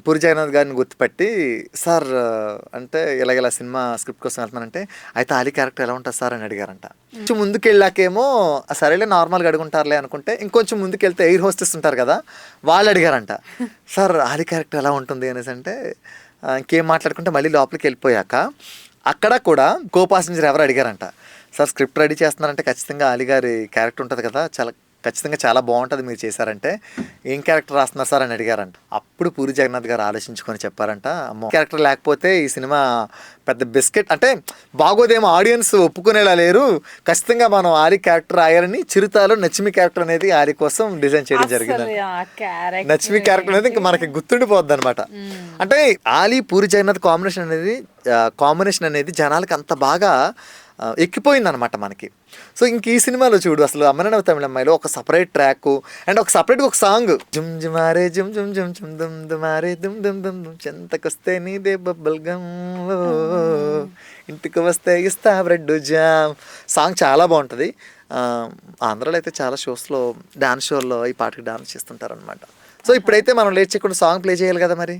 పూరి జగన్నాథ్ గారిని గుర్తుపట్టి, సార్ అంటే ఇలాగ సినిమా స్క్రిప్ట్ కోసం వెళ్తున్నానంటే, అయితే ఆలీ క్యారెక్టర్ ఎలా ఉంటుంది సార్ అని అడిగారంట. కొంచెం ముందుకెళ్ళాకేమో సరేలే నార్మల్గా అడుగుంటారులే అనుకుంటే, ఇంకొంచెం ముందుకెళ్తే ఎయిర్ హోస్టెస్ ఉంటారు కదా, వాళ్ళు అడిగారంట, సార్ ఆలీ క్యారెక్టర్ ఎలా ఉంటుంది అనేసి అంటే, ఇంకేం మాట్లాడుకుంటే మళ్ళీ లోపలికి వెళ్ళిపోయాక అక్కడ కూడా కో పాసెంజర్ ఎవరు అడిగారంట, సార్ స్క్రిప్ట్ రెడీ చేస్తున్నారంటే ఖచ్చితంగా ఆలీ గారి క్యారెక్టర్ ఉంటుంది కదా, ఖచ్చితంగా చాలా బాగుంటుంది మీరు చేశారంటే, ఏం క్యారెక్టర్ రాస్తున్నారు సార్ అని అడిగారంట. అప్పుడు పూరి జగన్నాథ్ గారు ఆలోచించుకొని చెప్పారంట, అమ్మో క్యారెక్టర్ లేకపోతే ఈ సినిమా పెద్ద బిస్కెట్ అంటే బాగోదేమో, ఆడియన్స్ ఒప్పుకునేలా లేరు, ఖచ్చితంగా మనం ఆలీ క్యారెక్టర్ రాయాలని చిరుతాలో నచ్చిమి క్యారెక్టర్ అనేది ఆలీ కోసం డిజైన్ చేయడం జరిగింది. నచ్చిమి క్యారెక్టర్ అనేది ఇంకా మనకి గుర్తుండిపోద్ది అనమాట. అంటే ఆలీ పూరి జగన్నాథ్ కాంబినేషన్ అనేది జనాలకి అంత బాగా ఎక్కిపోయింది అనమాట మనకి. సో ఇంక ఈ సినిమాలో చూడు, అసలు అమ్మనవ తమిళ అమ్మాయిలో ఒక సపరేట్ ట్రాక్ అండ్ ఒక సపరేట్గా ఒక సాంగ్, జుమ్ జుమారే జుమ్ జుమ్ జుమ్ జుమ్ దుమ్ దుమారే దుమ్ దుమ్ దుమ్ దుమ్ చెంతకొస్తే నీదే బబ్బల్ గమ్, ఇంటికి వస్తే ఇస్తా బ్రెడ్ జామ్ సాంగ్ చాలా బాగుంటుంది. ఆంధ్రాలో అయితే చాలా షోస్లో, డాన్స్ షోల్లో ఈ పాటకి డాన్స్ చేస్తుంటారు అనమాట. సో ఇప్పుడైతే మనం లేట్ చేయకుండా సాంగ్ ప్లే చేయాలి కదా మరి.